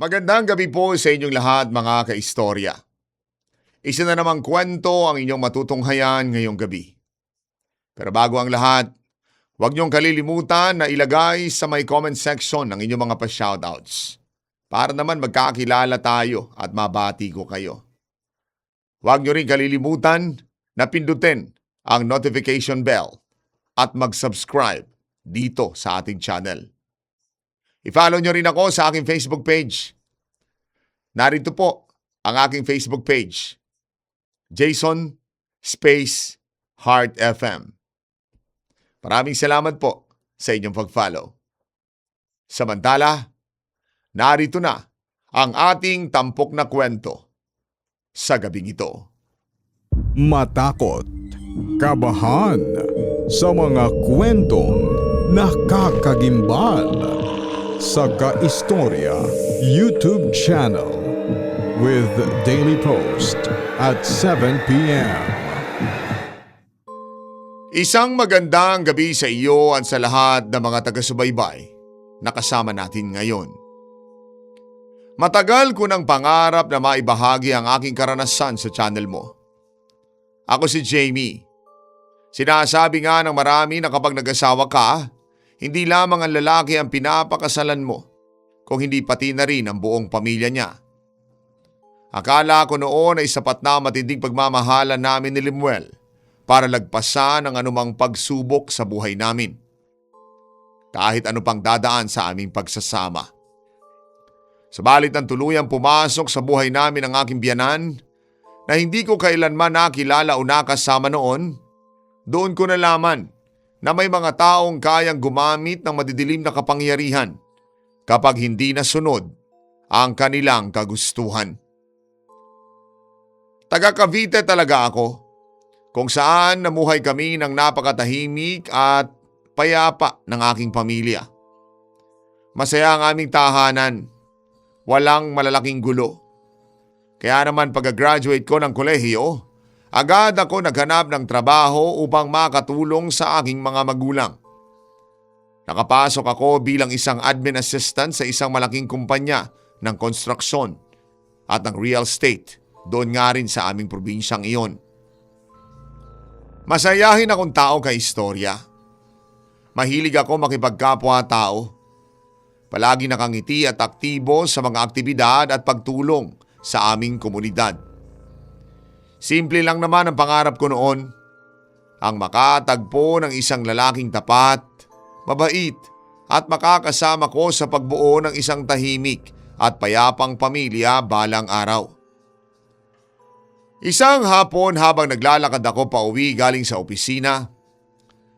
Magandang gabi po sa inyong lahat mga kaistorya. Isa na namang kwento ang inyong matutunghayan ngayong gabi. Pero bago ang lahat, huwag niyong kalilimutan na ilagay sa may comment section ng inyong mga pa-shoutouts para naman magkakilala tayo at mabati ko kayo. Huwag niyo rin kalilimutan na pindutin ang notification bell at mag-subscribe dito sa ating channel. I-follow niyo rin ako sa aking Facebook page. Narito po ang aking Facebook page, Jason Space Heart FM. Maraming salamat po sa inyong pag-follow. Samantala, narito na ang ating tampok na kwento sa gabing ito. Matakot, kabahan, sa mga kwentong nakakagimbal. Sa Kaistorya YouTube channel with daily post at 7 p.m. Isang magandang gabi sa iyo at sa lahat ng mga taga-subaybay na kasama natin ngayon. Matagal ko ng pangarap na maibahagi ang aking karanasan sa channel mo. Ako si Jamie. Sinasabi nga ng marami na kapag nag-asawa ka, hindi lamang ang lalaki ang pinapakasalan mo, kung hindi pati na rin ang buong pamilya niya. Akala ko noon ay sapat na matinding pagmamahalan namin ni Limuel para lagpasan ang anumang pagsubok sa buhay namin. Kahit ano pang dadaan sa aming pagsasama. Subalit ang tuluyang pumasok sa buhay namin ang aking biyanan na hindi ko kailanman nakilala o nakasama noon, doon ko nalaman na may mga taong kayang gumamit ng madidilim na kapangyarihan kapag hindi nasunod ang kanilang kagustuhan. Taga Cavite talaga ako, kung saan namuhay kami ng napakatahimik at payapa ng aking pamilya. Masaya ang aming tahanan, walang malalaking gulo. Kaya naman pag-graduate ko ng kolehiyo, agad ako naghanap ng trabaho upang makatulong sa aking mga magulang. Nakapasok ako bilang isang admin assistant sa isang malaking kumpanya ng konstruksyon at ng real estate doon nga rin sa aming probinsyang iyon. Masayahin akong tao kay istorya. Mahilig ako makipagkapwa-tao. Palagi nakangiti at aktibo sa mga aktibidad at pagtulong sa aming komunidad. Simple lang naman ang pangarap ko noon, ang makatagpo ng isang lalaking tapat, mabait at makakasama ko sa pagbuo ng isang tahimik at payapang pamilya balang araw. Isang hapon habang naglalakad ako pauwi galing sa opisina,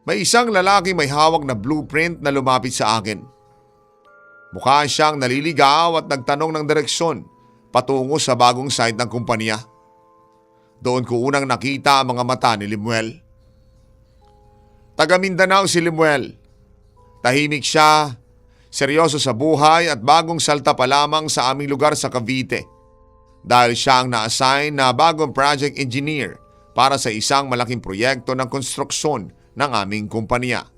may isang lalaki may hawak na blueprint na lumapit sa akin. Mukha siyang naliligaw at nagtanong ng direksyon patungo sa bagong site ng kumpanya. Doon ko unang nakita ang mga mata ni Limuel. Taga Mindanao si Limuel. Tahimik siya, seryoso sa buhay at bagong salta pa lamang sa aming lugar sa Cavite. Dahil siya ang na-assign na bagong project engineer para sa isang malaking proyekto ng konstruksyon ng aming kumpanya.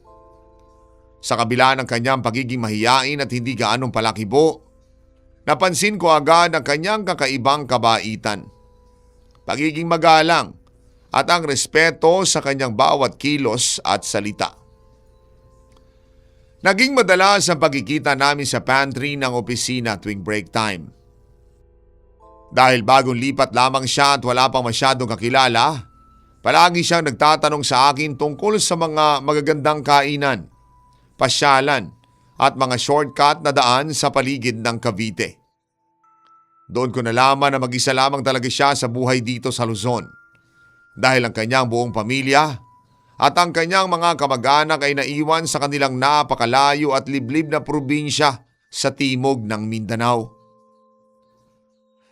Sa kabila ng kanyang pagiging mahiyain at hindi gaanong palakibo, napansin ko agad ang kanyang kakaibang kabaitan. Pagiging magalang at ang respeto sa kanyang bawat kilos at salita. Naging madalas ang pagkikita namin sa pantry ng opisina tuwing break time. Dahil bagong lipat lamang siya at wala pang masyadong kakilala, palagi siyang nagtatanong sa akin tungkol sa mga magagandang kainan, pasyalan at mga shortcut na daan sa paligid ng Cavite. Doon ko nalaman na mag-isa lamang talaga siya sa buhay dito sa Luzon dahil ang kanyang buong pamilya at ang kanyang mga kamag-anak ay naiwan sa kanilang napakalayo at liblib na probinsya sa timog ng Mindanao.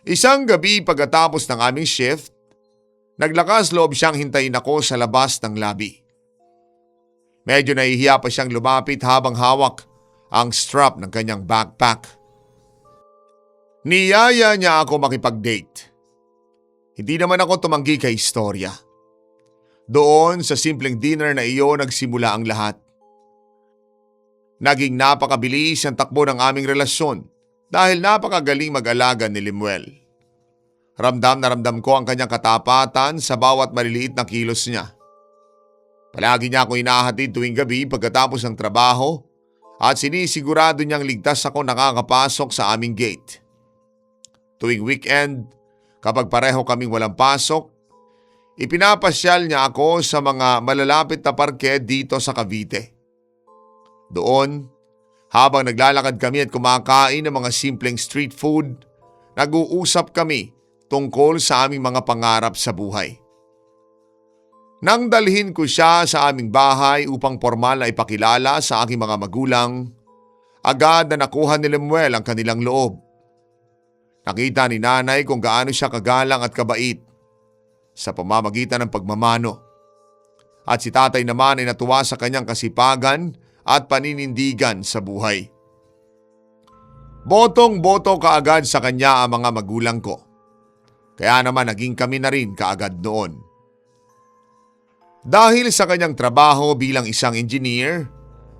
Isang gabi pagkatapos ng aming shift, naglakas loob siyang hintayin ako sa labas ng labi. Medyo nahihiya pa siyang lumapit habang hawak ang strap ng kanyang backpack. Niyaya niya ako makipag-date. Hindi naman ako tumanggi kay istorya. Doon sa simpleng dinner na iyon nagsimula ang lahat. Naging napakabilis ang takbo ng aming relasyon dahil napakagaling mag-alaga ni Limuel. Ramdam na ramdam ko ang kanyang katapatan sa bawat maliliit na kilos niya. Palagi niya ako hinahatid tuwing gabi pagkatapos ng trabaho at sinisigurado niyang ligtas ako nakakapasok sa aming gate. Tuwing weekend, kapag pareho kaming walang pasok, ipinapasyal niya ako sa mga malalapit na parke dito sa Cavite. Doon, habang naglalakad kami at kumakain ng mga simpleng street food, nag-uusap kami tungkol sa aming mga pangarap sa buhay. Nang dalhin ko siya sa aming bahay upang formal na ipakilala sa aking mga magulang, agad na nakuha ni Lemuel ang kanilang loob. Nakita ni nanay kung gaano siya kagalang at kabait sa pamamagitan ng pagmamano. At si tatay naman ay natuwa sa kanyang kasipagan at paninindigan sa buhay. Botong-boto kaagad sa kanya ang mga magulang ko. Kaya naman naging kami na rin kaagad noon. Dahil sa kanyang trabaho bilang isang engineer,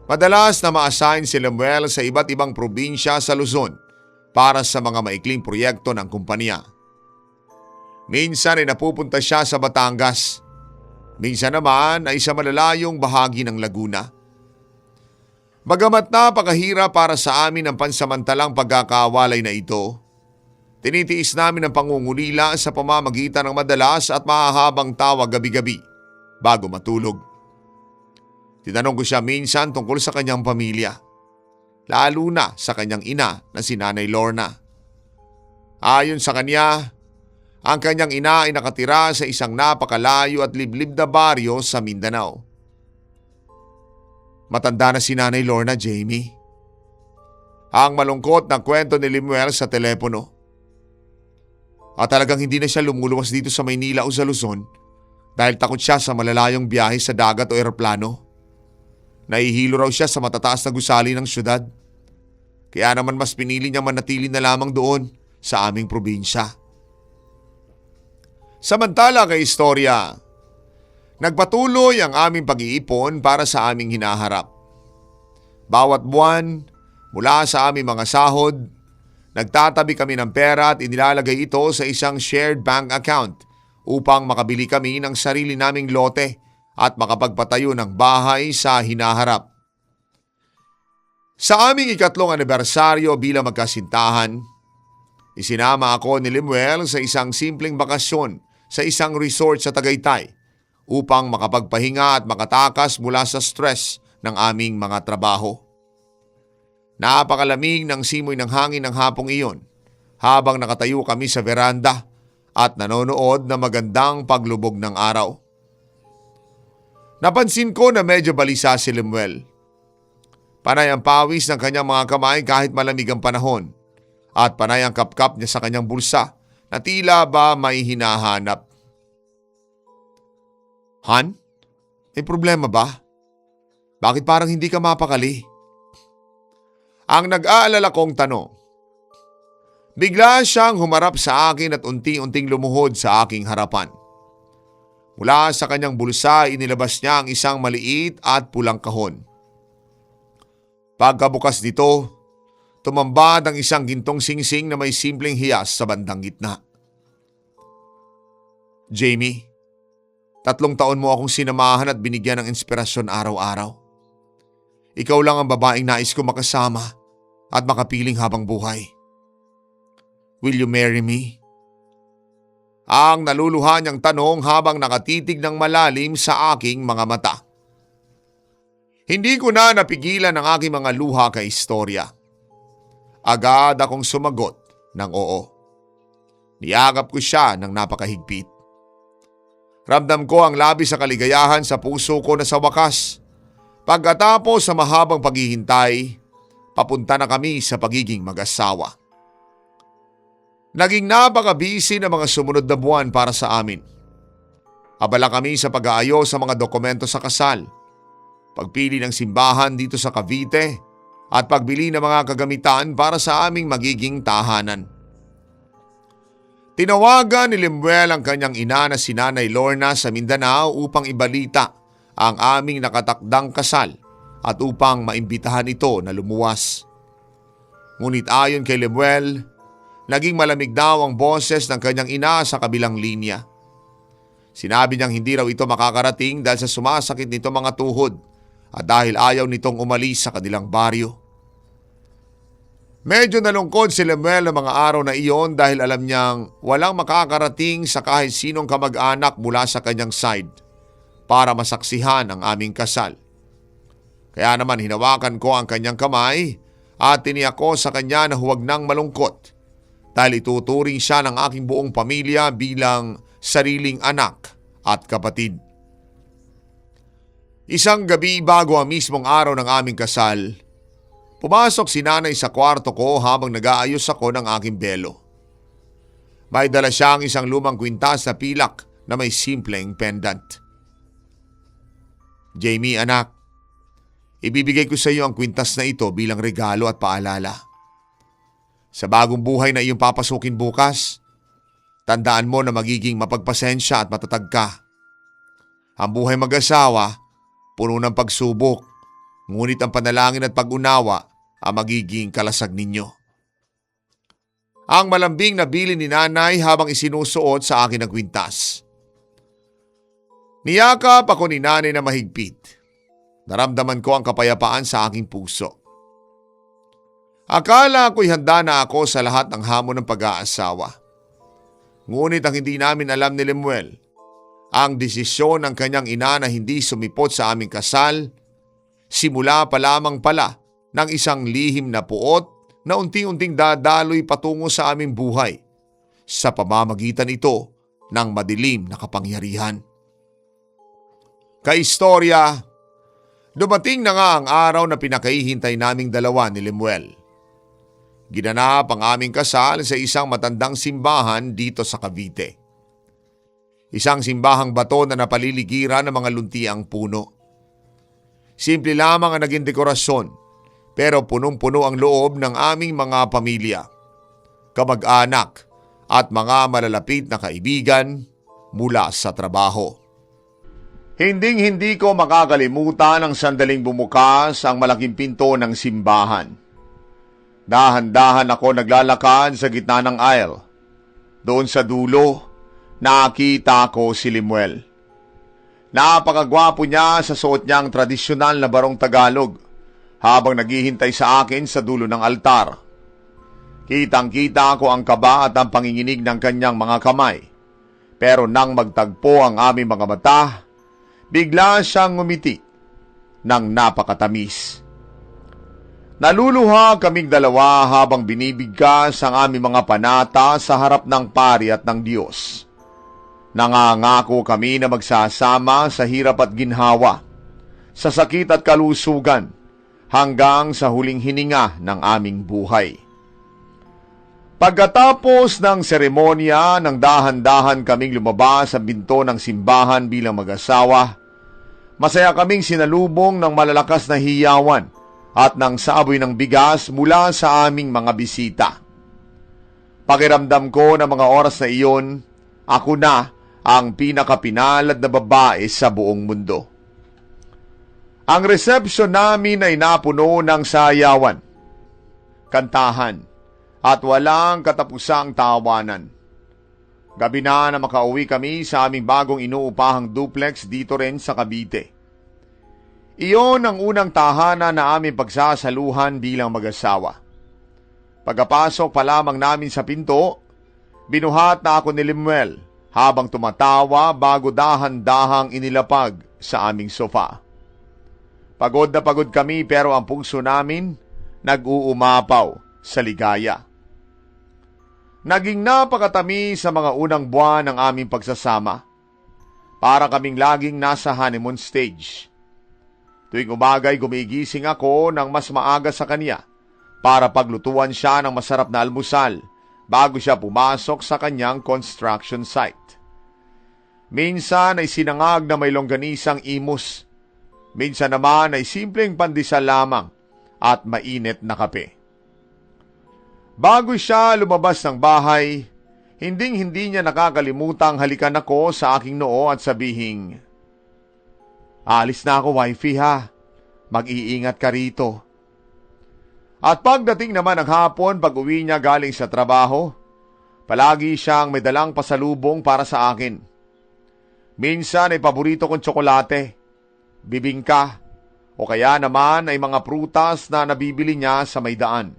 madalas na ma-assign si Lemuel sa iba't ibang probinsya sa Luzon para sa mga maikling proyekto ng kumpanya. Minsan ay napupunta siya sa Batangas. Minsan naman ay sa malalayong bahagi ng Laguna. Bagamat napakahirap para sa amin ang pansamantalang pagkakawalay na ito, tinitiis namin ang pangungulila sa pamamagitan ng madalas at mahahabang tawag gabi-gabi bago matulog. Tinanong ko siya minsan tungkol sa kanyang pamilya, lalo na sa kanyang ina na si Nanay Lorna. Ayon sa kanya, ang kanyang ina ay nakatira sa isang napakalayo at liblib na baryo sa Mindanao. Matanda na si Nanay Lorna, Jamie. Ang malungkot na kwento ni Lemuel sa telepono. At talagang hindi na siya lumuluwas dito sa Maynila o sa Luzon dahil takot siya sa malalayong biyahe sa dagat o eroplano. Nahihilo raw siya sa matataas na gusali ng syudad. Kaya naman mas pinili niya manatili na lamang doon sa aming probinsya. Samantala kay istorya, nagpatuloy ang aming pag-iipon para sa aming hinaharap. Bawat buwan, mula sa aming mga sahod, nagtatabi kami ng pera at inilalagay ito sa isang shared bank account upang makabili kami ng sarili naming lote at makapagpatayo ng bahay sa hinaharap. Sa aming ikatlong anibersaryo bilang magkasintahan, isinama ako ni Lemuel sa isang simpleng bakasyon sa isang resort sa Tagaytay upang makapagpahinga at makatakas mula sa stress ng aming mga trabaho. Napakalamig ng simoy ng hangin ng hapong iyon habang nakatayo kami sa veranda at nanonood na magandang paglubog ng araw. Napansin ko na medyo balisa si Lemuel. Panay ang pawis ng kanyang mga kamay kahit malamig ang panahon at panay ang kapkap niya sa kanyang bulsa na tila ba may hinahanap. Han, may problema ba? Bakit parang hindi ka mapakali? Ang nag-aalala kong tanong. Bigla siyang humarap sa akin at unti-unting lumuhod sa aking harapan. Mula sa kanyang bulsa, inilabas niya ang isang maliit at pulang kahon. Pagkabukas dito, tumambad ang isang gintong singsing na may simpleng hiyas sa bandang gitna. Jamie, 3 taon mo akong sinamahan at binigyan ng inspirasyon araw-araw. Ikaw lang ang babaeng nais ko makasama at makapiling habang buhay. Will you marry me? Ang naluluha niyang tanong habang nakatitig ng malalim sa aking mga mata. Hindi ko na napigilan ang aking mga luha kay istorya. Agad akong sumagot ng oo. Niyakap ko siya ng napakahigpit. Ramdam ko ang labis sa kaligayahan sa puso ko na sa wakas. Pagkatapos sa mahabang paghihintay, papunta na kami sa pagiging mag-asawa. Naging napaka-busy na mga sumunod na buwan para sa amin. Abala kami sa pag-aayos sa mga dokumento sa kasal, pagpili ng simbahan dito sa Cavite at pagbili ng mga kagamitan para sa aming magiging tahanan. Tinawagan ni Lemuel ang kanyang ina na si Nanay Lorna sa Mindanao upang ibalita ang aming nakatakdang kasal at upang maimbitahan ito na lumuwas. Ngunit ayon kay Lemuel, naging malamig daw ang boses ng kanyang ina sa kabilang linya. Sinabi niyang hindi raw ito makakarating dahil sa sumasakit nito mga tuhod at dahil ayaw nitong umalis sa kanilang baryo. Medyo nalungkot si Lemuel ng mga araw na iyon dahil alam niyang walang makakarating sa kahit sinong kamag-anak mula sa kanyang side para masaksihan ang aming kasal. Kaya naman hinawakan ko ang kanyang kamay at tiniyak ko sa kanya na huwag nang malungkot dahil ituturing siya ng aking buong pamilya bilang sariling anak at kapatid. Isang gabi bago ang mismong araw ng aming kasal, pumasok si nanay sa kwarto ko habang nag-aayos ako ng aking belo. May dala siyang isang lumang kwintas na pilak na may simpleng pendant. Jamie, anak, ibibigay ko sa iyo ang kwintas na ito bilang regalo at paalala. Sa bagong buhay na iyong papasukin bukas, tandaan mo na magiging mapagpasensya at matatag ka. Ang buhay mag-asawa, puno ng pagsubok, ngunit ang panalangin at pag-unawa ang magiging kalasag ninyo. Ang malambing na bilin ni nanay habang isinusuot sa akin ang kwintas. Niyakap ako ni nanay na mahigpit. Naramdaman ko ang kapayapaan sa aking puso. Akala ko'y handa na ako sa lahat ng hamon ng pag-aasawa. Ngunit ang hindi namin alam ni Lemuel, ang desisyon ng kanyang ina na hindi sumipot sa aming kasal, simula pa lamang pala ng isang lihim na puot na unti-unting dadaloy patungo sa aming buhay sa pamamagitan ito ng madilim na kapangyarihan. Kaistorya, dumating na nga ang araw na pinakahihintay naming dalawa ni Lemuel. Ginanap ang aming kasal sa isang matandang simbahan dito sa Cavite. Isang simbahang bato na napaliligiran ng mga luntiang puno. Simple lamang ang naging dekorasyon, pero punong-puno ang loob ng aming mga pamilya, kamag-anak at mga malalapit na kaibigan mula sa trabaho. Hinding-hindi ko makakalimutan ang sandaling bumukas ang malaking pinto ng simbahan. Dahan-dahan ako naglalakad sa gitna ng aisle. Doon sa dulo, nakita ko si Lemuel. Napakagwapo niya sa suot niyang tradisyonal na barong Tagalog habang naghihintay sa akin sa dulo ng altar. Kitang-kita ko ang kaba at ang panginginig ng kanyang mga kamay. Pero nang magtagpo ang aming mga mata, bigla siyang ngumiti ng napakatamis. Naluluha kaming dalawa habang binibigkas ang aming mga panata sa harap ng pari at ng Diyos. Nangangako kami na magsasama sa hirap at ginhawa, sa sakit at kalusugan, hanggang sa huling hininga ng aming buhay. Pagkatapos ng seremonya, nang dahan-dahan kaming lumabas sa pinto ng simbahan bilang mag-asawa, masaya kaming sinalubong ng malalakas na hiyawan at ng saboy ng bigas mula sa aming mga bisita. Pakiramdam ko na mga oras na iyon, ako na ang pinakapinalad na babae sa buong mundo. Ang resepsyon namin ay napuno ng sayawan, kantahan, at walang katapusang tawanan. Gabi na makauwi kami sa aming bagong inuupahang duplex dito rin sa Cavite. Iyon ang unang tahanan na aming pagsasaluhan bilang mag-asawa. Pagkapasok pa lamang namin sa pinto, binuhat na ako ni Lemuel habang tumatawa bago dahan-dahang inilapag sa aming sofa. Pagod na pagod kami pero ang puso namin nag-uumapaw sa ligaya. Naging napakatamis sa mga unang buwan ng aming pagsasama. Para kaming laging nasa honeymoon stage. Tuwing umaga'y gumigising ako ng mas maaga sa kanya para paglutuan siya ng masarap na almusal bago siya pumasok sa kanyang construction site. Minsan ay sinangag na may longganisang imus. Minsan naman ay simpleng pandesal lamang at mainit na kape. Bago siya lumabas ng bahay, hinding-hindi niya nakakalimutang halikan ako sa aking noo at sabihing, "Alis na ako, wifey ha. Mag-iingat ka rito." At pagdating naman ng hapon, pag-uwi niya galing sa trabaho, palagi siyang may dalang pasalubong para sa akin. Minsan ay paborito kong tsokolate, bibingka, o kaya naman ay mga prutas na nabibili niya sa may daan.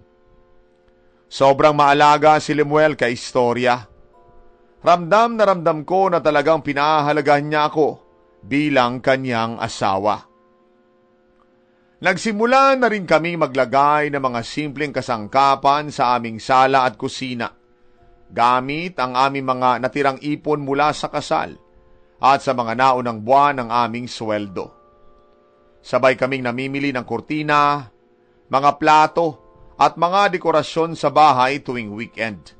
Sobrang maalaga si Lemuel kay istorya. Ramdam na ramdam ko na talagang pinahahalagahan niya ako bilang kanyang asawa. Nagsimula na rin kaming maglagay ng mga simpleng kasangkapan sa aming sala at kusina, gamit ang aming mga natirang ipon mula sa kasal at sa mga naunang buwan ng aming sweldo. Sabay kaming namimili ng kurtina, mga plato at mga dekorasyon sa bahay tuwing weekend.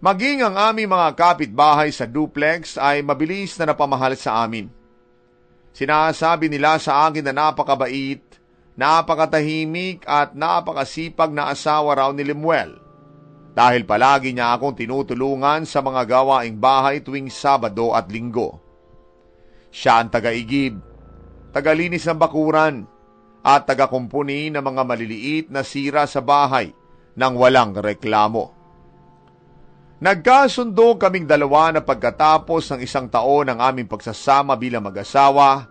Maging ang aming mga kapitbahay sa duplex ay mabilis na napamahal sa amin. Sinasabi nila sa akin na napakabait, napakatahimik at napakasipag na asawa raw ni Lemuel dahil palagi niya akong tinutulungan sa mga gawaing bahay tuwing Sabado at Linggo. Siya ang taga-igib, tagalinis ng bakuran at taga-kumpuni ng mga maliliit na sira sa bahay nang walang reklamo. Nagkasundo kaming dalawa na pagkatapos ng 1 taon ng aming pagsasama bilang mag-asawa,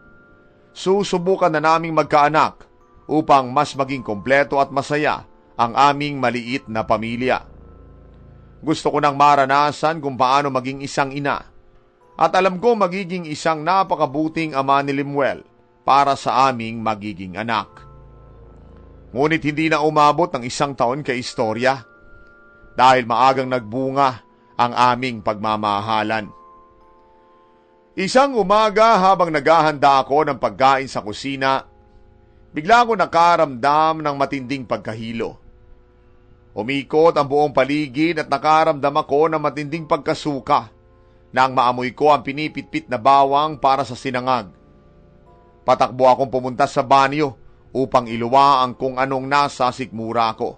susubukan na naming magkaanak upang mas maging kompleto at masaya ang aming maliit na pamilya. Gusto ko nang maranasan kung paano maging isang ina at alam ko magiging isang napakabuting ama ni Lemuel para sa aming magiging anak. Ngunit hindi na umabot ng 1 taon kay istorya dahil maagang nagbunga ang aming pagmamahalan. Isang umaga habang naghahanda ako ng pagkain sa kusina, bigla ko nakaramdam ng matinding pagkahilo. Umikot ang buong paligid at nakaramdam ako ng matinding pagkasuka nang maamoy ko ang pinipitpit na bawang para sa sinangag. Patakbo akong pumunta sa banyo upang iluwa ang kung anong nasa sikmura ko.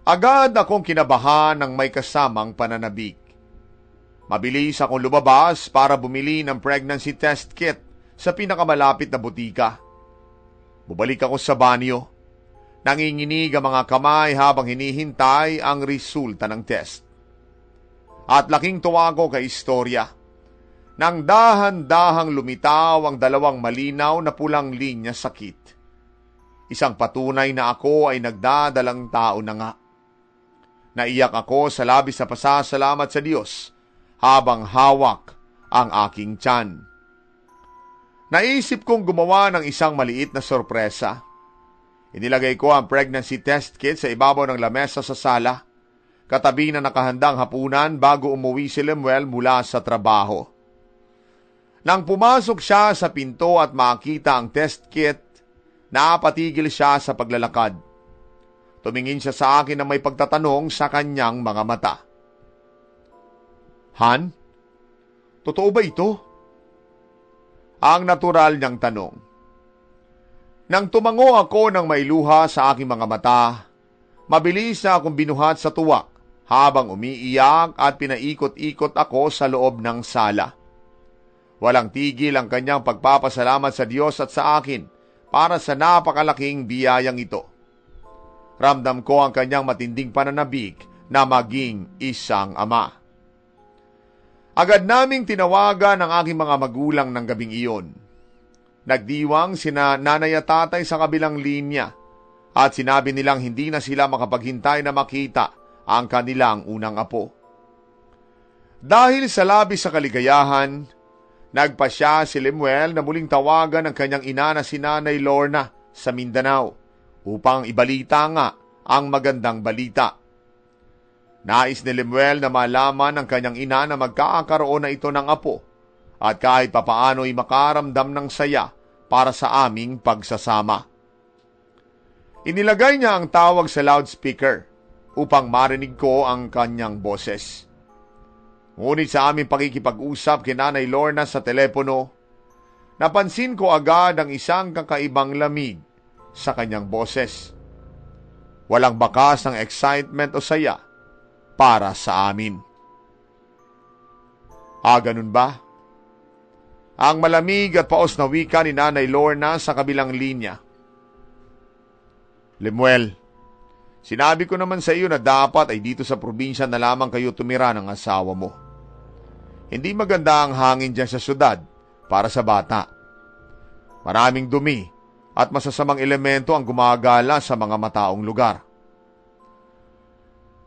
Agad akong kinabahan ng may kasamang pananabik. Mabilis akong lumabas para bumili ng pregnancy test kit sa pinakamalapit na butika. Bumalik ako sa banyo. Nanginginig ang mga kamay habang hinihintay ang resulta ng test. At laking tuwa ko kay istorya. Nang dahan-dahang lumitaw ang 2 malinaw na pulang linya sa kit. Isang patunay na ako ay nagdadalang tao na nga. Naiyak ako sa labis na pasasalamat sa Diyos habang hawak ang aking tiyan. Naisip kong gumawa ng isang maliit na sorpresa. Inilagay ko ang pregnancy test kit sa ibabaw ng lamesa sa sala, katabi na nakahandang hapunan bago umuwi si Lemuel mula sa trabaho. Nang pumasok siya sa pinto at makita ang test kit, napatigil siya sa paglalakad. Tumingin siya sa akin na may pagtatanong sa kanyang mga mata. Han, totoo ba ito? Ang natural niyang tanong. Nang tumango ako ng may luha sa aking mga mata, mabilis na akong binuhat sa tuwa habang umiiyak at pinaikot-ikot ako sa loob ng sala. Walang tigil ang kanyang pagpapasalamat sa Diyos at sa akin para sa napakalaking biyayang ito. Ramdam ko ang kanyang matinding pananabik na maging isang ama. Agad naming tinawagan ang aking mga magulang ng gabing iyon. Nagdiwang sina nanay at tatay sa kabilang linya at sinabi nilang hindi na sila makapaghintay na makita ang kanilang unang apo. Dahil sa labis sa kaligayahan, nagpasya si Lemuel na muling tawagan ang kanyang ina na si Nanay Lorna sa Mindanao upang ibalita nga ang magandang balita. Nais ni Lemuel na malaman ng kanyang ina na magkakaroon na ito ng apo at kahit papaano'y makaramdam ng saya para sa aming pagsasama. Inilagay niya ang tawag sa loudspeaker upang marinig ko ang kanyang boses. Ngunit sa aming pakikipag-usap kay Nanay Lorna sa telepono, napansin ko agad ang isang kakaibang lamig sa kanyang boses. Walang bakas ng excitement o saya para sa amin. Ganun ba? Ang malamig at paos na wika ni Nanay Lorna sa kabilang linya. Lemuel, sinabi ko naman sa iyo na dapat ay dito sa probinsya na lamang kayo tumira ng asawa mo. Hindi maganda ang hangin dyan sa syudad para sa bata. Maraming dumi at masasamang elemento ang gumagala sa mga mataong lugar.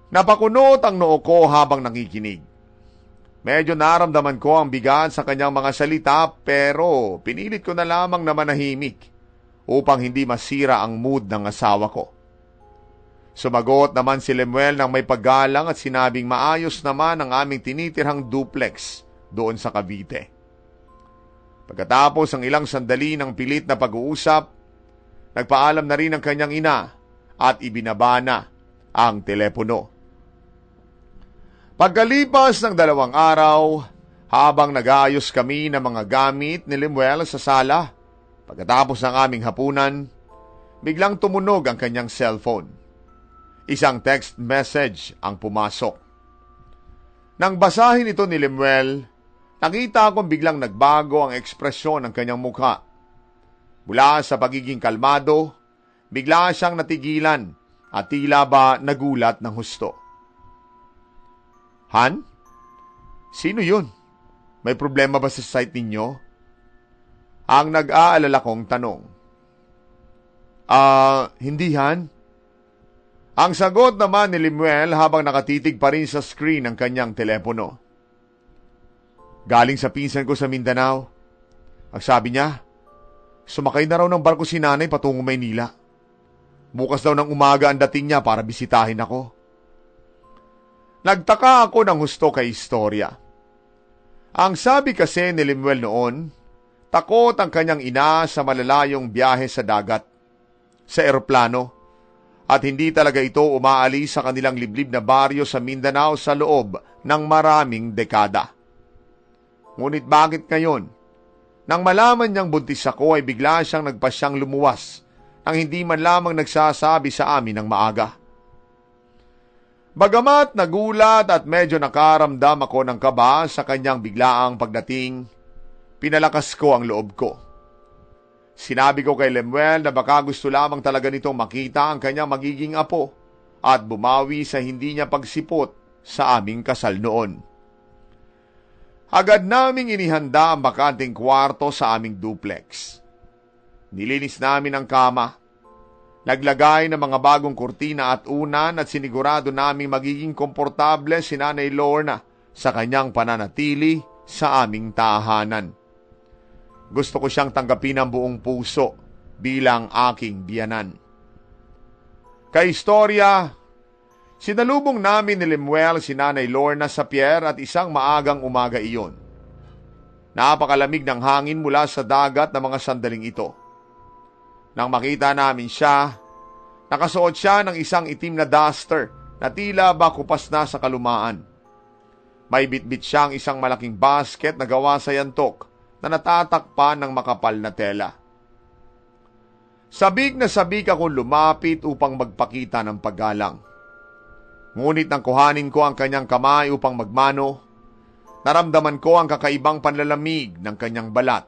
Napakunot ang noo ko habang nakikinig. Medyo naramdaman ko ang bigat sa kanyang mga salita pero pinilit ko na lamang na manahimik upang hindi masira ang mood ng asawa ko. Sumagot naman si Lemuel ng may paggalang at sinabing maayos naman ang aming tinitirhang duplex doon sa Cavite. Pagkatapos ang ilang sandali ng pilit na pag-uusap, nagpaalam na rin ang kanyang ina at ibinaba na ang telepono. Pagkalipas ng 2 araw, habang nag-aayos kami ng mga gamit ni Lemuel sa sala, pagkatapos ng aming hapunan, biglang tumunog ang kanyang cellphone. Isang text message ang pumasok. Nang basahin ito ni Lemuel, nakita akong biglang nagbago ang ekspresyon ng kanyang mukha. Mula sa pagiging kalmado, bigla siyang natigilan at tila ba nagulat ng husto. Han? Sino yun? May problema ba sa site ninyo? Ang nag-aalala kong tanong. Hindi Han. Ang sagot naman ni Lemuel habang nakatitig pa rin sa screen ng kanyang telepono. Galing sa pinsan ko sa Mindanao. Ang sabi niya, sumakay na raw ng barko si nanay patungo Maynila. Bukas daw ng umaga ang dating niya para bisitahin ako. Nagtaka ako ng husto kay istorya. Ang sabi kasi ni Lemuel noon, takot ang kanyang ina sa malalayong biyahe sa dagat, sa eroplano, at hindi talaga ito umaalis sa kanilang liblib na baryo sa Mindanao sa loob ng maraming dekada. Ngunit bakit ngayon? Nang malaman niyang buntis ako ay bigla siyang nagpasyang lumuwas nang hindi man lamang nagsasabi sa amin ng maaga. Bagamat nagulat at medyo nakaramdam ako ng kaba sa kanyang biglaang pagdating, pinalakas ko ang loob ko. Sinabi ko kay Lemuel na baka gusto lamang talaga nitong makita ang kanyang magiging apo at bumawi sa hindi niya pagsipot sa aming kasal noon. Agad naming inihanda ang bakanting kwarto sa aming duplex. Nilinis namin ang kama, naglagay ng mga bagong kurtina at unan at sinigurado naming magiging komportable si Nanay Lorna sa kanyang pananatili sa aming tahanan. Gusto ko siyang tanggapin ng buong puso bilang aking biyanan. Kaistorya, sinalubong namin ni Lemuel si Nanay Lorna sa pier at isang maagang umaga iyon. Napakalamig ng hangin mula sa dagat na mga sandaling ito. Nang makita namin siya, nakasuot siya ng isang itim na duster na tila ba kupas na sa kalumaan. May bitbit siyang isang malaking basket na gawa sa yantok na natatakpan ng makapal na tela. Sabik na sabik akong lumapit upang magpakita ng paggalang. Ngunit nang kuhanin ko ang kanyang kamay upang magmano, naramdaman ko ang kakaibang panlalamig ng kanyang balat.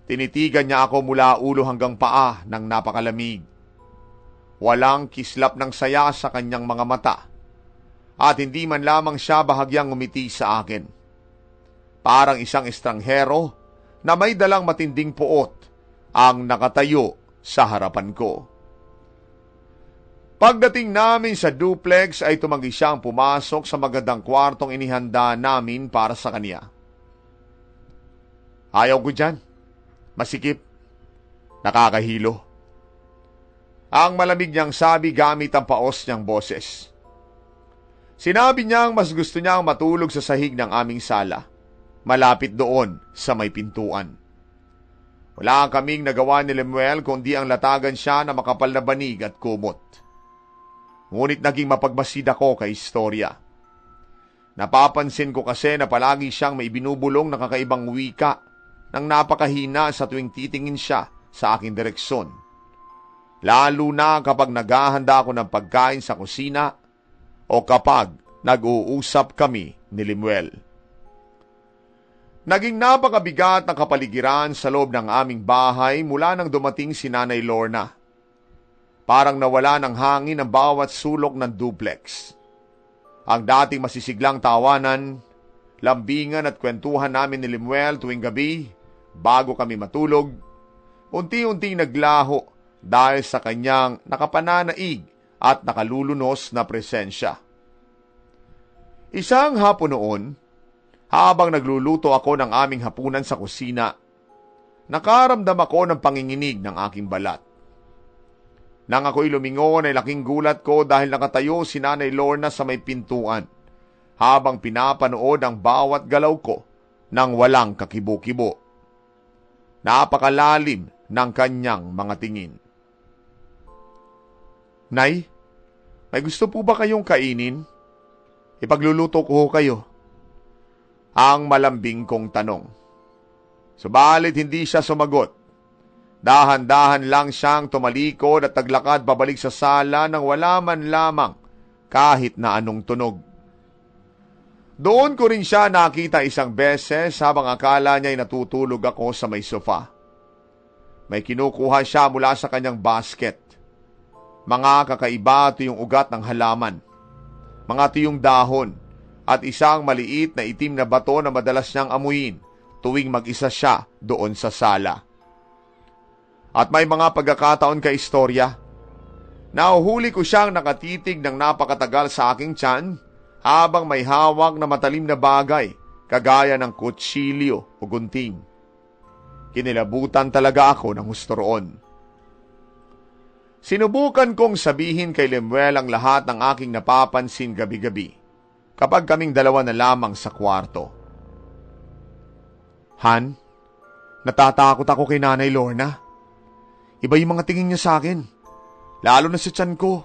Tinitigan niya ako mula ulo hanggang paa ng napakalamig. Walang kislap ng saya sa kanyang mga mata at hindi man lamang siya bahagyang umiti sa akin. Parang isang estranghero na may dalang matinding puot ang nakatayo sa harapan ko. Pagdating namin sa duplex ay tumanggi siyang pumasok sa magandang kwartong inihanda namin para sa kanya. Ayaw ko dyan. Masikip. Nakakahilo. Ang malamig niyang sabi gamit ang paos niyang boses. Sinabi niyang mas gusto niyang matulog sa sahig ng aming sala, malapit doon sa may pintuan. Wala kaming nagawa ni Lemuel kundi ang latagan siya na makapal na banig at kumot. Ngunit naging mapagmasid ako kay istorya. Napapansin ko kasi na palagi siyang may binubulong na kakaibang wika nang napakahina sa tuwing titingin siya sa aking direksyon. Lalo na kapag naghahanda ako ng pagkain sa kusina o kapag nag-uusap kami ni Lemuel. Naging napakabigat na kapaligiran sa loob ng aming bahay mula nang dumating si Nanay Lorna. Parang nawala ng hangin ang bawat sulok ng duplex. Ang dating masisiglang tawanan, lambingan at kwentuhan namin ni Limuel tuwing gabi, bago kami matulog, unti-unting naglaho dahil sa kanyang nakapananaig at nakalulunos na presensya. Isang hapon noon, habang nagluluto ako ng aming hapunan sa kusina, nakaramdam ako ng panginginig ng aking balat. Nang ako'y lumingon ay laking gulat ko dahil nakatayo si Nanay Lorna sa may pintuan habang pinapanood ang bawat galaw ko nang walang kakibo-kibo. Napakalalim ng kanyang mga tingin. Nay, may gusto po ba kayong kainin? Ipagluluto ko kayo. Ang malambing kong tanong. Subalit hindi siya sumagot. Dahan-dahan lang siyang tumalikod at naglakad pabalik sa sala nang wala man lamang kahit na anong tunog. Doon ko rin siya nakita isang beses habang akala niya'y natutulog ako sa may sofa. May kinukuha siya mula sa kanyang basket. Mga kakaiba tuyong ugat ng halaman, mga tuyong dahon at isang maliit na itim na bato na madalas niyang amuyin tuwing mag-isa siya doon sa sala. At may mga pagkakataon ka istorya. Nahuhuli ko siyang nakatitig ng napakatagal sa aking tiyan habang may hawak na matalim na bagay kagaya ng kutsilyo o gunting. Kinilabutan talaga ako ng husto roon. Sinubukan kong sabihin kay Lemuel ang lahat ng aking napapansin gabi-gabi kapag kaming dalawa na lamang sa kwarto. Han, natatakot ako kay Nanay Lorna. Iba yung mga tingin niya sa akin, lalo na sa tiyan ko.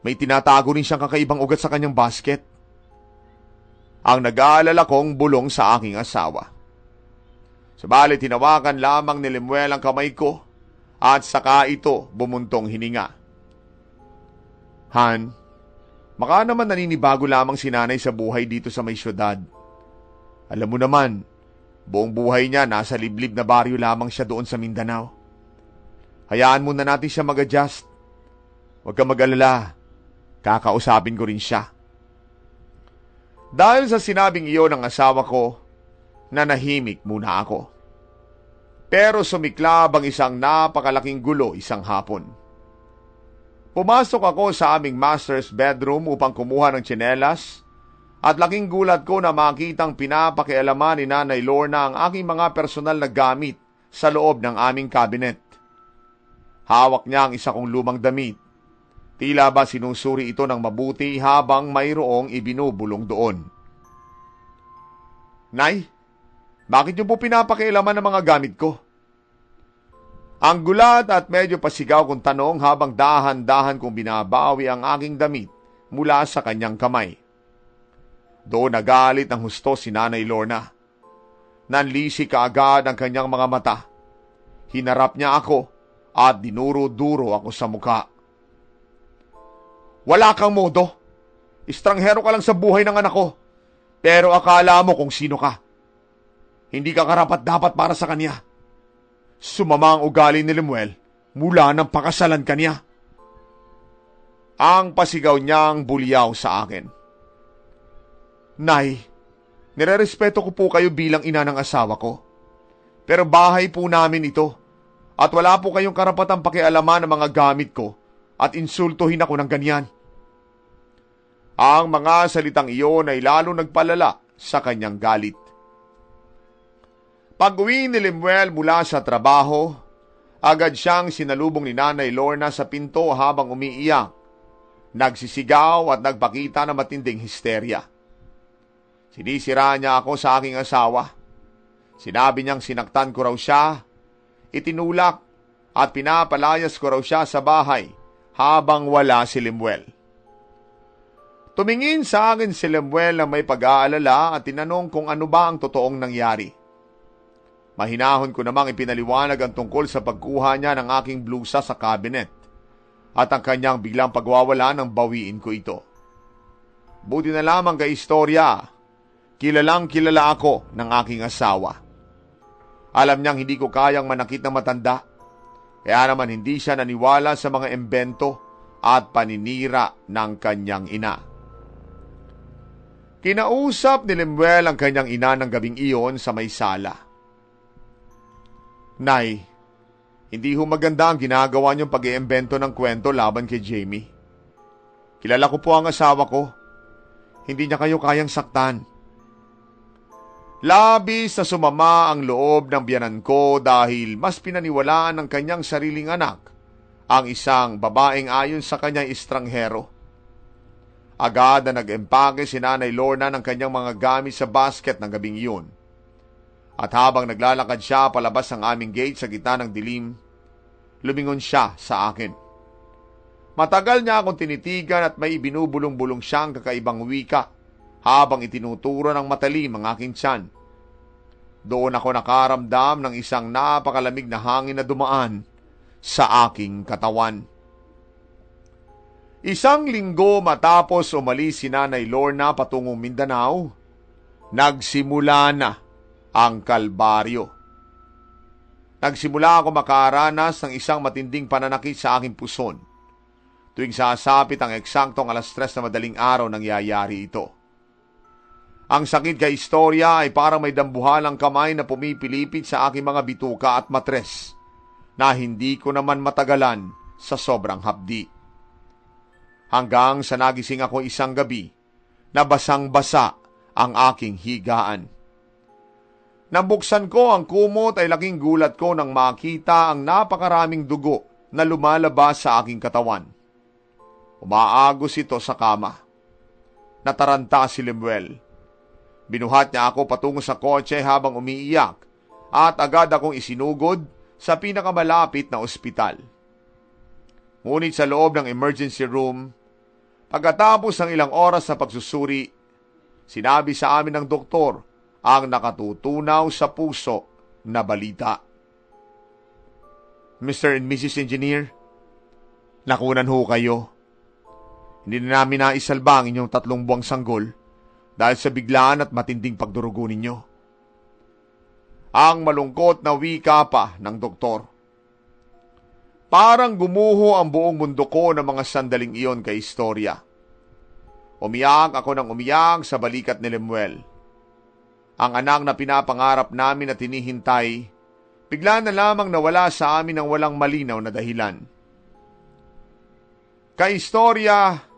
May tinatago rin siyang kakaibang ugat sa kanyang basket. Ang nag-aalala kong bulong sa aking asawa. Subalit hinawakan lamang ni Lemuel ang kamay ko at saka ito bumuntong hininga. Han, baka naman naninibago lamang si Nanay sa buhay dito sa may syudad. Alam mo naman, buong buhay niya nasa liblib na baryo lamang siya doon sa Mindanao. Hayaan muna natin siya mag-adjust. Huwag ka mag-alala. Kakausapin ko rin siya. Dahil sa sinabing iyon ng asawa ko, nanahimik muna ako. Pero sumiklab ang isang napakalaking gulo isang hapon. Pumasok ako sa aming master's bedroom upang kumuha ng tsinelas at laking gulat ko na makitang pinapakialaman ni Nanay Lorna ang aking mga personal na gamit sa loob ng aming cabinet. Hawak niya ang isa kong lumang damit. Tila ba sinusuri ito ng mabuti habang mayroong ibinubulong doon. Nay, bakit niyo po pinapakialaman ang mga gamit ko? Ang gulat at medyo pasigaw kong tanong habang dahan-dahan kong binabawi ang aking damit mula sa kanyang kamay. Doon nagalit ng husto si Nanay Lorna. Nanlisi kaagad ang kanyang mga mata. Hinarap niya ako at dinuro-duro ako sa mukha. Wala kang modo. Estranghero ka lang sa buhay ng anak ko. Pero akala mo kung sino ka. Hindi ka karapat-dapat para sa kanya. Sumama ang ugali ni Lemuel mula nang pakasalan kanya. Ang pasigaw niyang bulyaw sa akin. Nay, nirerespeto ko po kayo bilang ina ng asawa ko. Pero bahay po namin ito. At wala po kayong karapatang pakialaman ng mga gamit ko at insultuhin ako ng ganyan. Ang mga salitang iyon ay lalo nagpalala sa kanyang galit. Pag-uwi ni Lemuel mula sa trabaho, agad siyang sinalubong ni Nanay Lorna sa pinto habang umiiyak. Nagsisigaw at nagpakita ng matinding histerya. Sinisira niya ako sa aking asawa. Sinabi niyang sinaktan ko raw siya, itinulak at pinapalayas ko raw siya sa bahay habang wala si Lemuel. Tumingin sa akin si Lemuel na may pag-aalala at tinanong kung ano ba ang totoong nangyari. Mahinahon ko namang ipinaliwanag ang tungkol sa pagkuha niya ng aking blusa sa cabinet at ang kanyang biglang pagwawala nang bawiin ko ito. Buti na lamang kay istorya, kilalang kilala ako ng aking asawa. Alam niyang hindi ko kayang manakit ng matanda. Kaya naman hindi siya naniwala sa mga embento at paninira ng kanyang ina. Kinausap ni Lemuel ang kanyang ina ng gabing iyon sa may sala. Nay, hindi ho maganda ang ginagawa niyong pag-iimbento ng kwento laban kay Jamie. Kilala ko po ang asawa ko. Hindi niya kayo kayang saktan. Labis na sumama ang loob ng biyanan ko dahil mas pinaniwalaan ng kanyang sariling anak ang isang babaeng ayon sa kanyang estranghero. Agad na nag-empake si Nanay Lorna ng kanyang mga gamit sa basket ng gabing iyon. At habang naglalakad siya palabas ng aming gate sa gitna ng dilim, lumingon siya sa akin. Matagal niya akong tinitigan at may ibinubulong-bulong siyang kakaibang wika habang itinuturo ng matalim ang aking tiyan. Doon ako nakaramdam ng isang napakalamig na hangin na dumaan sa aking katawan. Isang linggo matapos umalis si Nanay Lorna patungong Mindanao, nagsimula na ang kalbaryo. Nagsimula ako makaranas ng isang matinding pananakit sa aking puson. Tuwing sasapit ang eksaktong 3:00 na madaling araw nangyayari ito. Ang sakit kay istorya ay parang may dambuhalang kamay na pumipilipit sa aking mga bituka at matres na hindi ko naman matagalan sa sobrang hapdi. Hanggang sa nagising ako isang gabi na basang-basa ang aking higaan. Nabuksan ko ang kumot ay laking gulat ko nang makita ang napakaraming dugo na lumalabas sa aking katawan. Umaagos ito sa kama. Nataranta si Lemuel. Binuhat niya ako patungo sa kotse habang umiiyak at agad akong isinugod sa pinakamalapit na ospital. Ngunit sa loob ng emergency room, pagkatapos ng ilang oras na pagsusuri, sinabi sa amin ng doktor ang nakatutunaw sa puso na balita. Mr. and Mrs. Engineer, nakunan ho kayo. Hindi na namin naisalba ang inyong 3 buwang sanggol dahil sa biglaan at matinding pagdurugo ninyo. Ang malungkot na wika pa ng doktor. Parang gumuho ang buong mundo ko ng mga sandaling iyon kay istorya. Umiyak ako ng umiyak sa balikat ni Lemuel. Ang anak na pinapangarap namin at hinihintay, bigla na lamang nawala sa amin ng walang malinaw na dahilan. Kay istorya,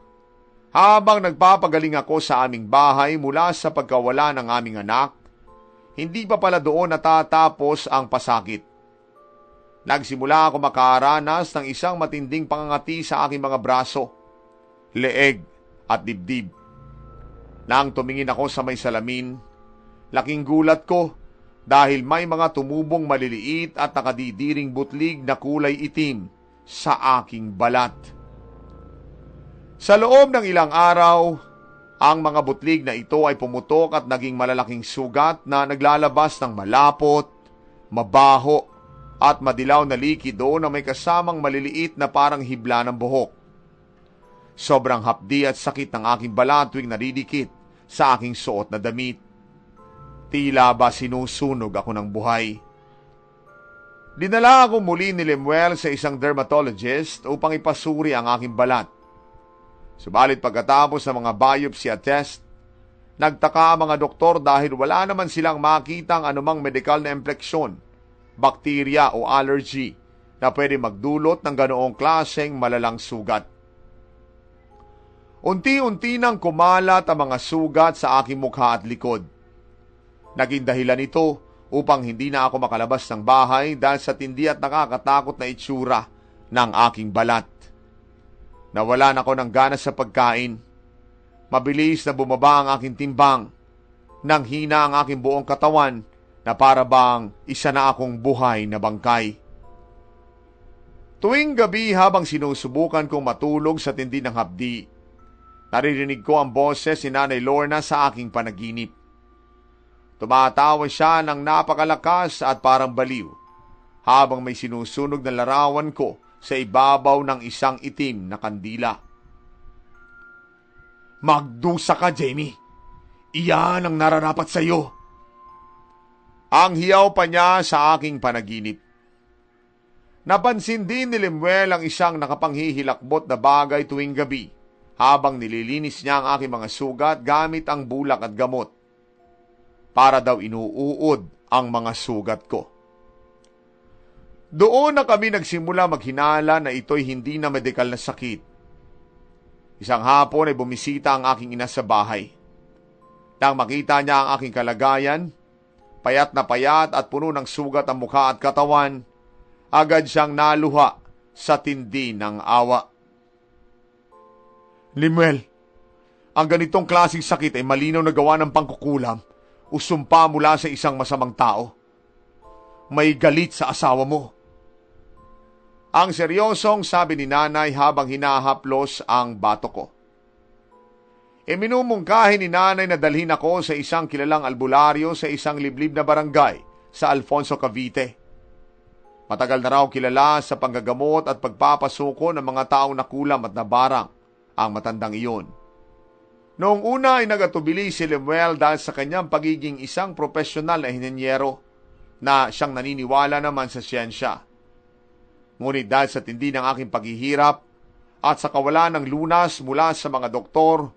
habang nagpapagaling ako sa aming bahay mula sa pagkawala ng aming anak, hindi pa pala doon natatapos ang pasakit. Nagsimula ako makaranas ng isang matinding pangangati sa aking mga braso, leeg at dibdib. Nang tumingin ako sa may salamin, laking gulat ko dahil may mga tumubong maliliit at nakadidiring butlig na kulay itim sa aking balat. Sa loob ng ilang araw, ang mga butlig na ito ay pumutok at naging malalaking sugat na naglalabas ng malapot, mabaho at madilaw na likido na may kasamang maliliit na parang hibla ng buhok. Sobrang hapdi at sakit ng aking balat tuwing naridikit sa aking suot na damit. Tila ba sinusunog ako ng buhay. Dinala ako muli ni Lemuel sa isang dermatologist upang ipasuri ang aking balat. Subalit pagkatapos ng mga biopsy at test, nagtaka ang mga doktor dahil wala naman silang makitang anumang medikal na impleksyon, bakterya o allergy na pwede magdulot ng ganoong klaseng malalang sugat. Unti-unti nang kumalat ang mga sugat sa aking mukha at likod. Naging dahilan ito upang hindi na ako makalabas ng bahay dahil sa tindi at nakakatakot na itsura ng aking balat. Nawalan ako ng gana sa pagkain. Mabilis na bumaba ang aking timbang. Nang hina ang aking buong katawan na para bang isa na akong buhay na bangkay. Tuwing gabi habang sinusubukan kong matulog sa tindi ng hapdi, naririnig ko ang boses ni Nanay Lorna sa aking panaginip. Tumatawa siya ng napakalakas at parang baliw habang may sinusunog na larawan ko sa ibabaw ng isang itim na kandila. Magdusa ka, Jamie. Iyan ang nararapat sa iyo. Ang hiyaw pa niya sa aking panaginip. Napansin din ni Lemuel ang isang nakapanghihilakbot na bagay tuwing gabi habang nililinis niya ang aking mga sugat gamit ang bulak at gamot. Para daw inuuod ang mga sugat ko. Doon na kami nagsimula maghinala na ito'y hindi na medikal na sakit. Isang hapon ay bumisita ang aking ina sa bahay. Nang makita niya ang aking kalagayan, payat na payat at puno ng sugat ang mukha at katawan, agad siyang naluha sa tindi ng awa. Lemuel, ang ganitong klaseng sakit ay malinaw na gawa ng pangkukulam o sumpa mula sa isang masamang tao. May galit sa asawa mo. Ang seryosong sabi ni nanay habang hinahaplos ang bato ko. Minumungkahi ni nanay na dalhin ako sa isang kilalang albularyo sa isang liblib na barangay sa Alfonso, Cavite. Matagal na raw kilala sa panggagamot at pagpapasuko ng mga taong nakulam at nabarang ang matandang iyon. Noong una ay nagatubili si Lemuel dahil sa kanyang pagiging isang profesional na inhenyero na siyang naniniwala naman sa siyensya. Ngunit dahil sa tindi ng aking paghihirap at sa kawalan ng lunas mula sa mga doktor,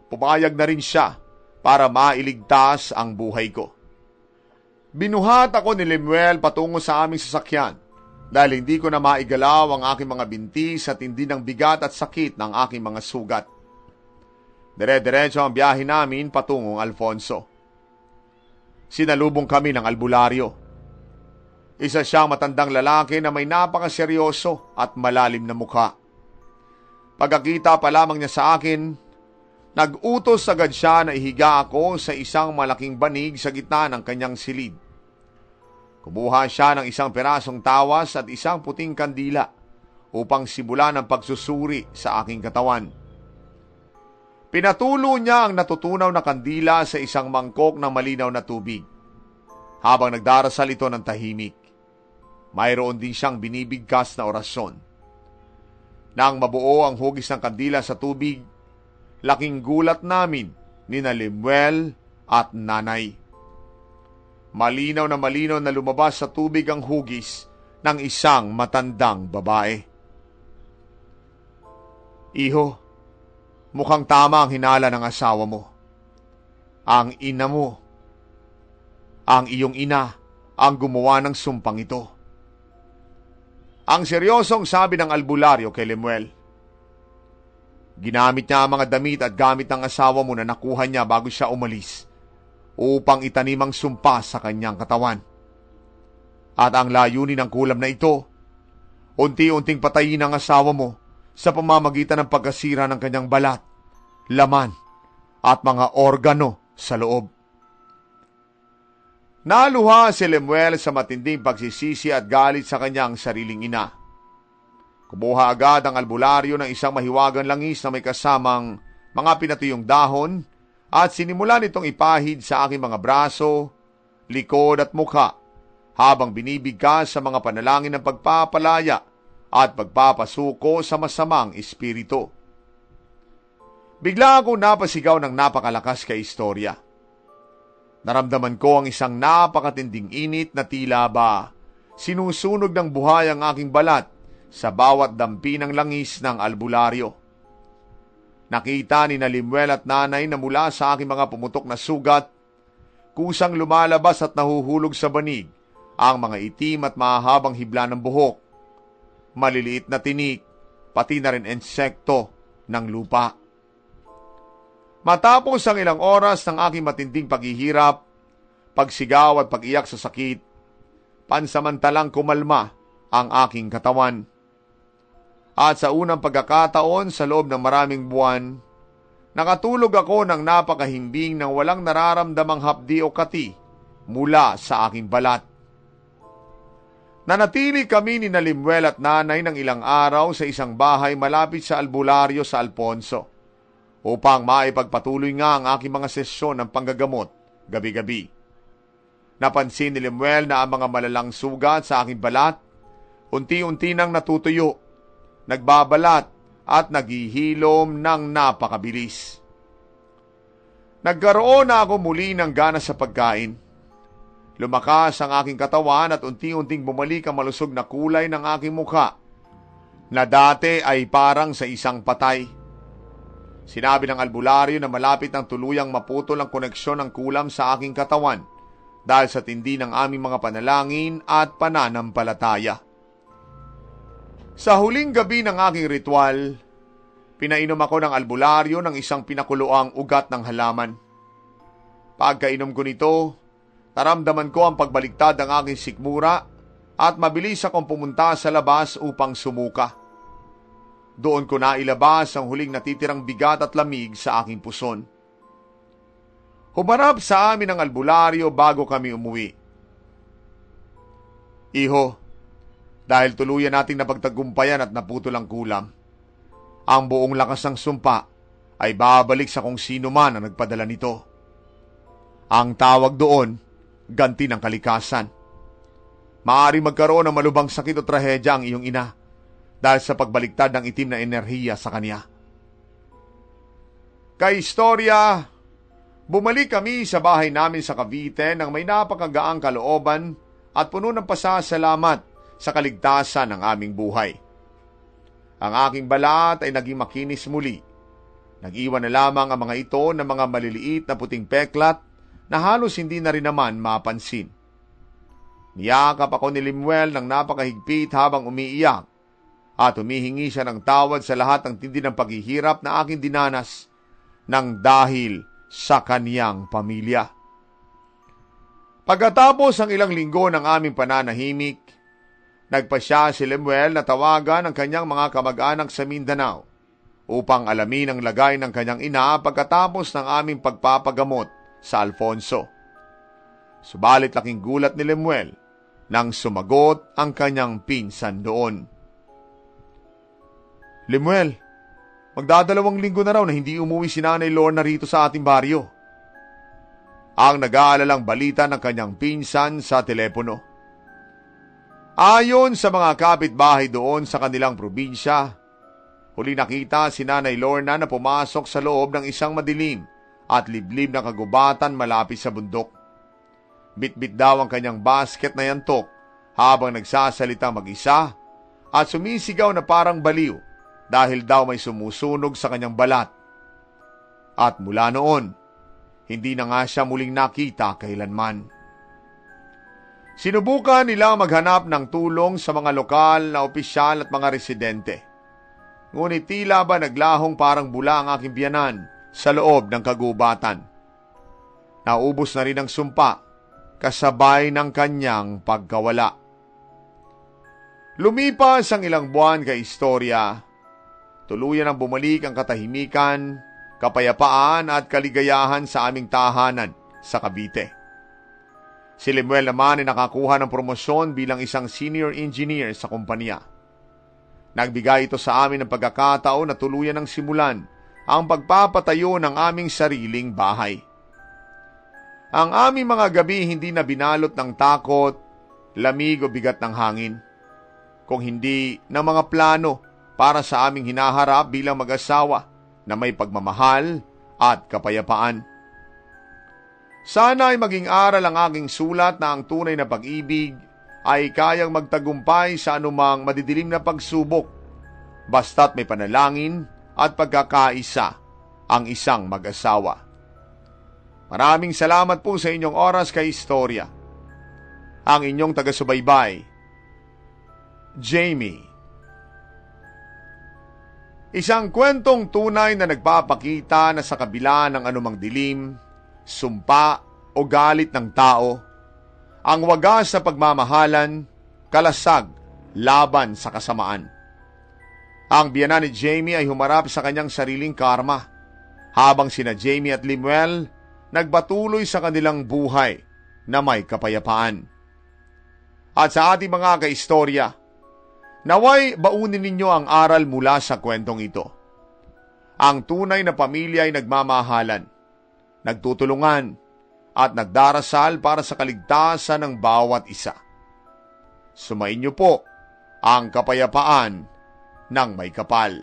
pumayag na rin siya para mailigtas ang buhay ko. Binuhat ako ni Lemuel patungo sa aming sasakyan dahil hindi ko na maigalaw ang aking mga binti sa tindi ng bigat at sakit ng aking mga sugat. Dire-diretso ang biyahe namin patungong Alfonso. Sinalubong kami ng albularyo. Isa siyang matandang lalaki na may napakaseryoso at malalim na mukha. Pagkakita pa lamang niya sa akin, nag-utos agad siya na ihiga ako sa isang malaking banig sa gitna ng kanyang silid. Kumuha siya ng isang pirasong tawas at isang puting kandila upang simulan ang pagsusuri sa aking katawan. Pinatulo niya ang natutunaw na kandila sa isang mangkok ng malinaw na tubig. Habang nagdarasal ito ng tahimik, mayroon din siyang binibigkas na orasyon. Nang mabuo ang hugis ng kandila sa tubig, laking gulat namin ni Lemuel at nanay. Malinaw na lumabas sa tubig ang hugis ng isang matandang babae. Iho, mukhang tama ang hinala ng asawa mo. Ang ina mo, ang iyong ina, ang gumawa ng sumpang ito. Ang seryosong sabi ng albularyo kay Lemuel. Ginamit niya ang mga damit at gamit ng asawa mo na nakuha niya bago siya umalis upang itanim ang sumpa sa kanyang katawan. At ang layunin ng kulam na ito, unti-unting patayin ang asawa mo sa pamamagitan ng pagkasira ng kanyang balat, laman at mga organo sa loob. Naluha si Lemuel sa matinding pagsisisi at galit sa kanyang sariling ina. Kumuha agad ang albularyo ng isang mahiwagang langis na may kasamang mga pinatuyong dahon at sinimulan itong ipahid sa aking mga braso, likod at mukha habang binibigkas sa mga panalangin ng pagpapalaya at pagpapasuko sa masamang espiritu. Bigla ako napasigaw ng napakalakas kay istorya. Naramdaman ko ang isang napakatinding init na tila ba sinusunog ng buhay ang aking balat sa bawat dampi ng langis ng albularyo. Nakita ni Lemuel at nanay na mula sa aking mga pumutok na sugat, kusang lumalabas at nahuhulog sa banig ang mga itim at mahahabang hibla ng buhok, maliliit na tinik, pati na rin insekto ng lupa. Matapos ang ilang oras ng aking matinding paghihirap, pagsigaw at pag-iyak sa sakit, pansamantalang kumalma ang aking katawan. At sa unang pagkakataon sa loob ng maraming buwan, nakatulog ako ng napakahimbing nang walang nararamdamang hapdi o kati mula sa aking balat. Nanatili kami ni Lemuel at nanay ng ilang araw sa isang bahay malapit sa albularyo sa Alfonso, upang maipagpatuloy nga ang aking mga sesyon ng panggagamot gabi-gabi. Napansin ni Lemuel na ang mga malalang sugat sa aking balat unti-unti nang natutuyo, nagbabalat at naghihilom ng napakabilis. Nagkaroon na ako muli ng gana sa pagkain. Lumakas ang aking katawan at unti-unting bumalik ang malusog na kulay ng aking mukha na dati ay parang sa isang patay. Sinabi ng albularyo na malapit ng tuluyang maputol ang koneksyon ng kulam sa aking katawan dahil sa tindi ng aming mga panalangin at pananampalataya. Sa huling gabi ng aking ritual, pinainom ako ng albularyo ng isang pinakuloang ugat ng halaman. Pagkainom ko nito, naramdaman ko ang pagbaliktad ng aking sikmura at mabilis akong pumunta sa labas upang sumuka. Doon ko na ilabas ang huling natitirang bigat at lamig sa aking puson. Humarap sa amin ang albularyo bago kami umuwi. Iho, dahil tuluyan nating napagtagumpayan at naputol ang kulam, ang buong lakas ng sumpa ay babalik sa kung sino man ang nagpadala nito. Ang tawag doon, ganti ng kalikasan. Maaari magkaroon ng malubhang sakit o trahedya ang iyong ina dahil sa pagbaliktad ng itim na enerhiya sa kanya. Kaistorya, bumalik kami sa bahay namin sa Cavite nang may napakagaang kalooban at puno ng pasasalamat sa kaligtasan ng aming buhay. Ang aking balat ay naging makinis muli. Nag-iwan na lamang ang mga ito ng mga maliliit na puting peklat na halos hindi na rin naman mapansin. Niyakap ako ni Limuel ng napakahigpit habang umiiyak at humihingi siya ng tawad sa lahat ng tindi ng paghihirap na aking dinanas nang dahil sa kaniyang pamilya. Pagkatapos ang ilang linggo ng aming pananahimik, nagpasya si Limuel na tawagan ang kanyang mga kamag-anak sa Mindanao upang alamin ang lagay ng kanyang ina pagkatapos ng aming pagpapagamot sa Alfonso. Subalit laking gulat ni Limuel nang sumagot ang kanyang pinsan doon. Limuel, magdadalawang linggo na raw na hindi umuwi si Nanay Lorna rito sa ating baryo. Ang nag-aalalang balita ng kanyang pinsan sa telepono. Ayon sa mga kapitbahay doon sa kanilang probinsya, huli nakita si Nanay Lorna na pumasok sa loob ng isang madilim at liblib na kagubatan malapit sa bundok. Bitbit daw ang kanyang basket na yantok habang nagsasalita mag-isa at sumisigaw na parang baliw dahil daw may sumusunog sa kanyang balat. At mula noon, hindi na nga siya muling nakita kailanman. Sinubukan nila maghanap ng tulong sa mga lokal na opisyal at mga residente. Ngunit tila ba naglahong parang bula ang aking biyanan sa loob ng kagubatan. Naubos na rin ang sumpa kasabay ng kanyang pagkawala. Lumipas ang ilang buwan kay istorya, tuluyan ang bumalik ang katahimikan, kapayapaan at kaligayahan sa aming tahanan sa Cavite. Si Limuel naman ay nakakuha ng promosyon bilang isang senior engineer sa kumpanya. Nagbigay ito sa amin ng pagkakataon na tuluyan ng simulan ang pagpapatayo ng aming sariling bahay. Ang aming mga gabi hindi na binalot ng takot, lamig o bigat ng hangin, kung hindi ng mga plano para sa aming hinaharap bilang mag-asawa na may pagmamahal at kapayapaan. Sana ay maging aral ang aking sulat na ang tunay na pag-ibig ay kayang magtagumpay sa anumang madidilim na pagsubok basta't may panalangin at pagkakaisa ang isang mag-asawa. Maraming salamat po sa inyong oras kay Istorya. Ang inyong taga-subaybay, Jamie. Isang kwentong tunay na nagpapakita na sa kabila ng anumang dilim, sumpa o galit ng tao, ang wagas na pagmamahalan, kalasag, laban sa kasamaan. Ang biyanan ni Jamie ay humarap sa kanyang sariling karma, habang sina Jamie at Limuel nagpatuloy sa kanilang buhay na may kapayapaan. At sa ating mga kaistorya, naway baunin ninyo ang aral mula sa kwentong ito. Ang tunay na pamilya ay nagmamahalan, nagtutulungan, at nagdarasal para sa kaligtasan ng bawat isa. Sumainyo po ang kapayapaan ng may kapal.